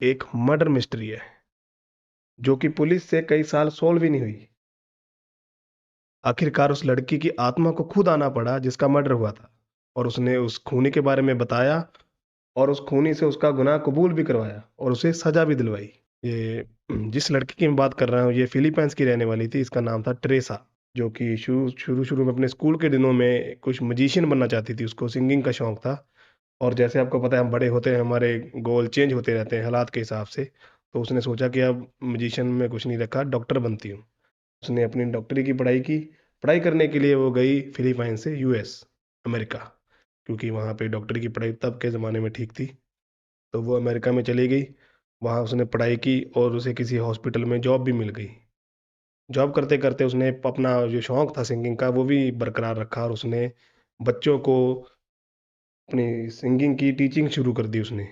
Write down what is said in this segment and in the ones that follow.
एक murder mystery है, जो कि पुलिस से कई साल सॉल्व ही नहीं हुई। आखिरकार उस लड़की की आत्मा को खुद आना पड़ा जिसका मर्डर हुआ था, और उसने उस खूनी के बारे में बताया, और उस खूनी से उसका गुनाह कबूल भी करवाया और उसे सजा भी दिलवाई। ये जिस लड़की की मैं बात कर रहा हूँ, ये फिलीपींस की रहने वाली थी। इसका नाम था ट्रेसा, जो कि शुरू शुरू शुरू में अपने स्कूल के दिनों में कुछ म्यूजिशियन बनना चाहती थी। उसको सिंगिंग का शौक था, और जैसे आपको पता है हम बड़े होते हैं, हमारे गोल चेंज होते रहते हैं हालात के हिसाब से। तो उसने सोचा कि अब म्यूजिशियन में कुछ नहीं रखा, डॉक्टर बनती हूँ। उसने अपनी डॉक्टरी की पढ़ाई की। पढ़ाई करने के लिए वो गई फिलीपाइन से यूएस, अमेरिका, क्योंकि वहाँ पे डॉक्टरी की पढ़ाई तब के ज़माने में ठीक थी। तो वो अमेरिका में चली गई। वहाँ उसने पढ़ाई की और उसे किसी हॉस्पिटल में जॉब भी मिल गई। जॉब करते करते उसने अपना जो शौक था सिंगिंग का वो भी बरकरार रखा, और उसने बच्चों को अपनी सिंगिंग की टीचिंग शुरू कर दी उसने।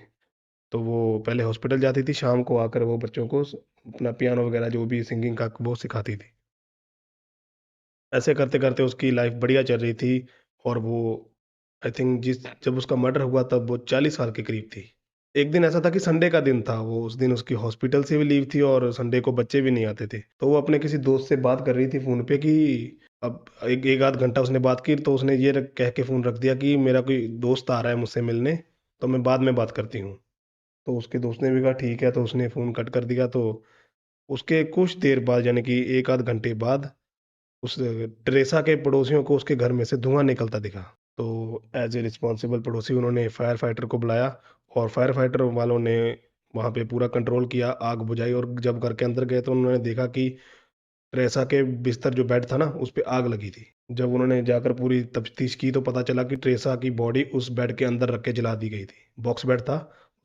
तो वो पहले हॉस्पिटल जाती थी, शाम को आकर वो बच्चों को अपना पियानो वगैरह जो भी सिंगिंग का वो सिखाती थी। ऐसे करते-करते उसकी लाइफ बढ़िया चल रही थी, और वो आई थिंक जिस जब उसका मर्डर हुआ तब वो 40 साल के करीब थी। एक दिन ऐसा था कि संडे का दिन था, वो उस दिन उसकी हॉस्पिटल से भी लीव थी और संडे को बच्चे भी नहीं आते थे। तो वो अपने किसी दोस्त से बात कर रही थी फ़ोन पे कि अब एक 1 आध घंटा उसने बात की, तो उसने ये रख कह के फ़ोन रख दिया कि मेरा कोई दोस्त आ रहा है मुझसे मिलने, तो मैं बाद में बात करती हूँ। तो उसके दोस्त ने भी कहा ठीक है, तो उसने फ़ोन कट कर दिया। तो उसके कुछ देर बाद, यानी कि 1 आध घंटे बाद, उस टेरेसा के पड़ोसियों को उसके घर में से धुआँ निकलता दिखा। तो एज़ ए रिस्पॉन्सिबल पड़ोसी उन्होंने फायर फाइटर को बुलाया, और फायर फाइटर वालों ने वहाँ पे पूरा कंट्रोल किया, आग बुझाई, और जब घर के अंदर गए तो उन्होंने देखा कि टेरेसा के बिस्तर जो बेड था ना, उस पे आग लगी थी। जब उन्होंने जाकर पूरी तफ्तीश की तो पता चला कि टेरेसा की बॉडी उस बेड के अंदर रख के जला दी गई थी। बॉक्स बेड था,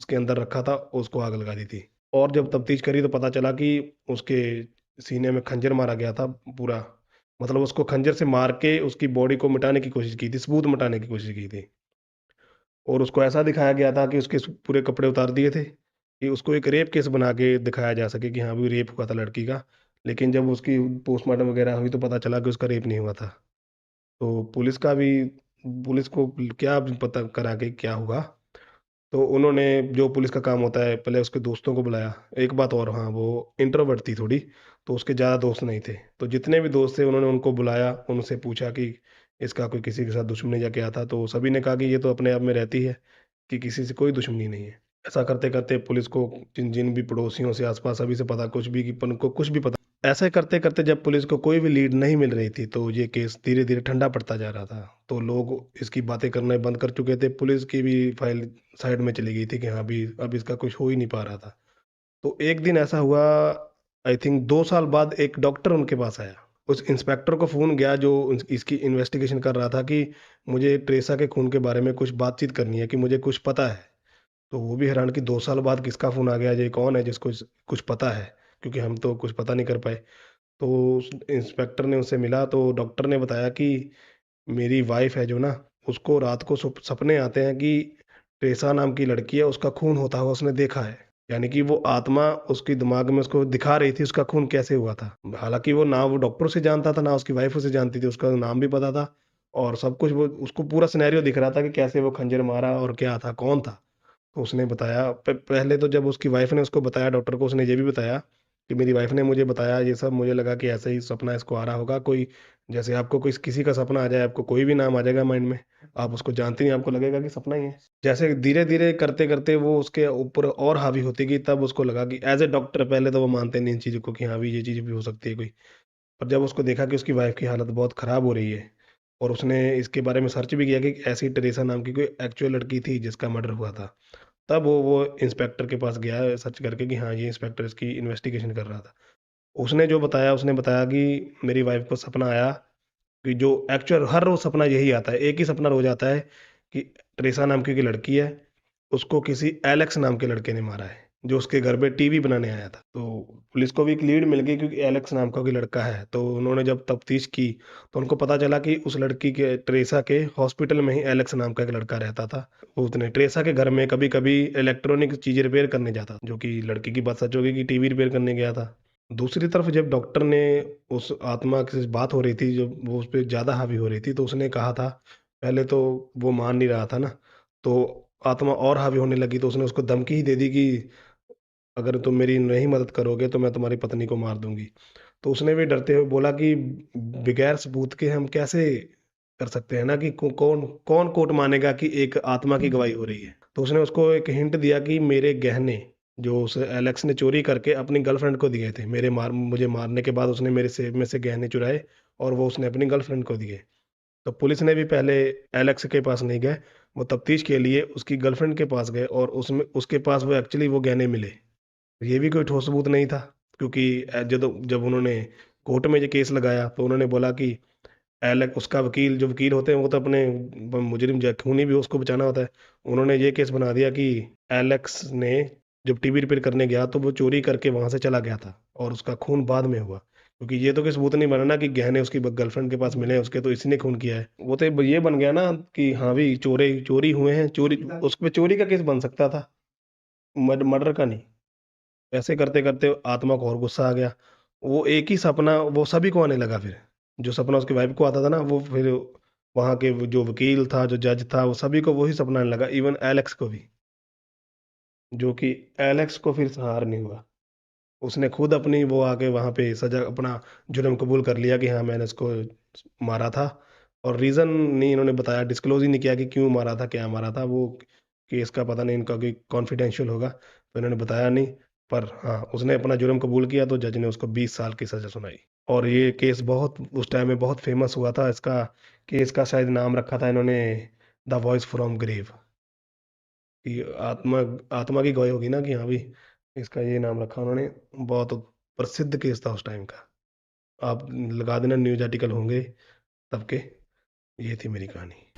उसके अंदर रखा था, उसको आग लगा दी थी। और जब तफ्तीश करी तो पता चला कि उसके सीने में खंजर मारा गया था पूरा। मतलब उसको खंजर से मार के उसकी बॉडी को मिटाने की कोशिश की थी, सबूत मिटाने की कोशिश की थी। और उसको ऐसा दिखाया गया था कि उसके पूरे कपड़े उतार दिए थे, कि उसको एक रेप केस बना के दिखाया जा सके कि हाँ भी रेप हुआ था लड़की का। लेकिन जब उसकी पोस्टमार्टम वगैरह हुई तो पता चला कि उसका रेप नहीं हुआ था। तो पुलिस को क्या पता करा कि क्या हुआ। तो उन्होंने, जो पुलिस का काम होता है, पहले उसके दोस्तों को बुलाया। एक बात और, हाँ, वो इंट्रोवर्ट थी थोड़ी, तो उसके ज़्यादा दोस्त नहीं थे। तो जितने भी दोस्त थे उन्होंने उनको बुलाया, उनसे पूछा कि इसका कोई किसी के साथ दुश्मनी या क्या था? तो सभी ने कहा कि ये तो अपने आप में रहती है, कि किसी से कोई दुश्मनी नहीं है। ऐसा करते-करते पुलिस को जिन जिन भी पड़ोसियों से, आस-पास सभी से पता कुछ भी, कि उनको कुछ भी पता। ऐसे करते-करते जब पुलिस को कोई भी लीड नहीं मिल रही थी, तो ये केस धीरे-धीरे ठंडा पड़ता जा रहा था। तो लोग इसकी बातें करना बंद कर चुके थे। पुलिस की भी फाइल साइड में चली गई थी कि हाँ, अभी अब इसका कुछ हो ही नहीं पा रहा था। तो एक दिन ऐसा हुआ, आई थिंक 2 साल बाद एक डॉक्टर उनके पास आया। उस इंस्पेक्टर को फ़ोन गया जो इसकी इन्वेस्टिगेशन कर रहा था, कि मुझे ट्रेसा के खून के बारे में कुछ बातचीत करनी है, कि मुझे कुछ पता है। तो वो भी हैरान कि 2 साल बाद किसका फ़ोन आ गया, ये कौन है जिसको कुछ पता है? क्योंकि हम तो कुछ पता नहीं कर पाए। तो उस इंस्पेक्टर ने उससे मिला तो डॉक्टर ने बताया कि मेरी वाइफ़ है जो ना, उसको रात को सपने आते हैं कि टेसा नाम की लड़की है, उसका खून होता हुआ उसने देखा है। यानी कि वो आत्मा उसके दिमाग में उसको दिखा रही थी उसका खून कैसे हुआ था। हालाँकि वो ना वो डॉक्टर से जानता था, ना उसकी वाइफ़ उसे जानती थी, उसका नाम भी पता था, और सब कुछ वो उसको पूरा सिनेरियो दिख रहा था कि कैसे वो खंजर मारा और क्या था, कौन था। तो उसने बताया, पहले तो जब उसकी वाइफ़ ने उसको बताया डॉक्टर को, उसने ये भी बताया कि मेरी वाइफ़ ने मुझे बताया ये सब, मुझे लगा कि ऐसे ही सपना इसको आ रहा होगा कोई, जैसे आपको कोई किसी का सपना आ जाए, आपको कोई भी नाम आ जाएगा माइंड में, आप उसको जानते नहीं, आपको लगेगा कि सपना ही है। जैसे धीरे-धीरे करते-करते वो उसके ऊपर और हावी होती गई, तब उसको लगा कि एज़ अ डॉक्टर पहले तो वो मानते नहीं इन चीज़ों को कि हाँ, भी ये चीज़ भी हो सकती है कोई। पर जब उसको देखा कि उसकी वाइफ़ की हालत बहुत ख़राब हो रही है, और उसने इसके बारे में सर्च भी किया कि ऐसी टेरेसा नाम की कोई एक्चुअल लड़की थी जिसका मर्डर हुआ था। तब वो इंस्पेक्टर के पास गया सर्च करके कि हाँ, ये इंस्पेक्टर इसकी इन्वेस्टिगेशन कर रहा था। उसने बताया कि मेरी वाइफ़ को सपना आया, कि जो एक्चुअल हर रोज़ सपना यही आता है, एक ही सपना रोज़ आता है कि ट्रेसा नाम की एक लड़की है, उसको किसी एलेक्स नाम के लड़के ने मारा है, जो उसके घर पे टीवी बनाने आया था। तो पुलिस को भी एक लीड मिल गई, क्योंकि एलेक्स नाम का कोई लड़का है। तो उन्होंने जब तफ्तीश की, तो उनको पता चला कि उस लड़की के, ट्रेसा के हॉस्पिटल में ही एलेक्स नाम का एक लड़का रहता था। उसने ट्रेसा के घर में कभी-कभी इलेक्ट्रॉनिक चीज़ें रिपेयर करने जाता, जो कि लड़की की बात सच हो गई कि टीवी रिपेयर करने गया था। दूसरी तरफ जब डॉक्टर ने, उस आत्मा से बात हो रही थी, जब वो उस पे ज़्यादा हावी हो रही थी, तो उसने कहा था, पहले तो वो मान नहीं रहा था ना, तो आत्मा और हावी होने लगी, तो उसने उसको धमकी ही दे दी कि अगर तुम मेरी नहीं मदद करोगे तो मैं तुम्हारी पत्नी को मार दूंगी। तो उसने भी डरते हुए बोला कि बगैर सबूत के हम कैसे कर सकते हैं ना कि कौन कौन कोर्ट मानेगा कि एक आत्मा की गवाही हो रही है। तो उसने उसको एक हिंट दिया कि मेरे गहने जो उस एलेक्स ने चोरी करके अपनी गर्लफ्रेंड को दिए थे, मुझे मारने के बाद उसने मेरे सेब में से गहने चुराए और वो उसने अपनी गर्लफ्रेंड को दिए। तो पुलिस ने भी पहले एलेक्स के पास नहीं गए, वो तफ्तीश के लिए उसकी गर्लफ्रेंड के पास गए और उसमें उसके पास वो एक्चुअली वो गहने मिले। ये भी कोई ठोस सबूत नहीं था, क्योंकि जब जब उन्होंने कोर्ट में ये केस लगाया तो उन्होंने बोला कि एलेक्स, उसका वकील, जो वकील होते हैं वो तो अपने मुजरिम खूनी भी उसको बचाना होता है। उन्होंने ये केस बना दिया कि एलेक्स ने जब टीवी रिपेयर करने गया तो वो चोरी करके वहां से चला गया था और उसका खून बाद में हुआ, क्योंकि ये तो कोई सबूत नहीं बना ना कि गहने उसकी गर्लफ्रेंड के पास मिले हैं उसके, तो इसी ने खून किया है। वो तो ये बन गया ना कि हाँ भी चोरी चोरी हुए हैं, चोरी उस पे चोरी का केस बन सकता था, मर्डर का नहीं। ऐसे करते करते आत्मा को और गुस्सा आ गया। वो एक ही सपना वो सभी को आने लगा फिर। जो सपना उसकी वाइफ को आता था ना, वो फिर वहां के जो वकील था, जो जज था, वो सभी को वही सपना आने लगा, इवन एलेक्स को भी। जो कि एलेक्स को फिर हार नहीं हुआ। उसने खुद अपनी वो आके वहां पे सजा अपना जुर्म कबूल कर लिया कि हाँ मैंने इसको मारा था। और रीजन नहीं इन्होंने बताया, डिस्क्लोज ही नहीं किया कि क्यों मारा था, क्या मारा था वो। केस का पता नहीं इनका कि कॉन्फिडेंशियल होगा तो इन्होंने बताया नहीं। पर हाँ, उसने अपना जुर्म कबूल किया तो जज ने उसको 20 साल की सजा सुनाई। और ये केस बहुत उस टाइम में बहुत फेमस हुआ था। इसका केस का शायद नाम रखा था इन्होंने द वॉइस फ्रॉम ग्रेव, कि आत्मा आत्मा की गवाही होगी ना कि हाँ भी, इसका ये नाम रखा उन्होंने। बहुत प्रसिद्ध केस था उस टाइम का। आप लगा देना, न्यूज आर्टिकल होंगे तब के। ये थी मेरी कहानी।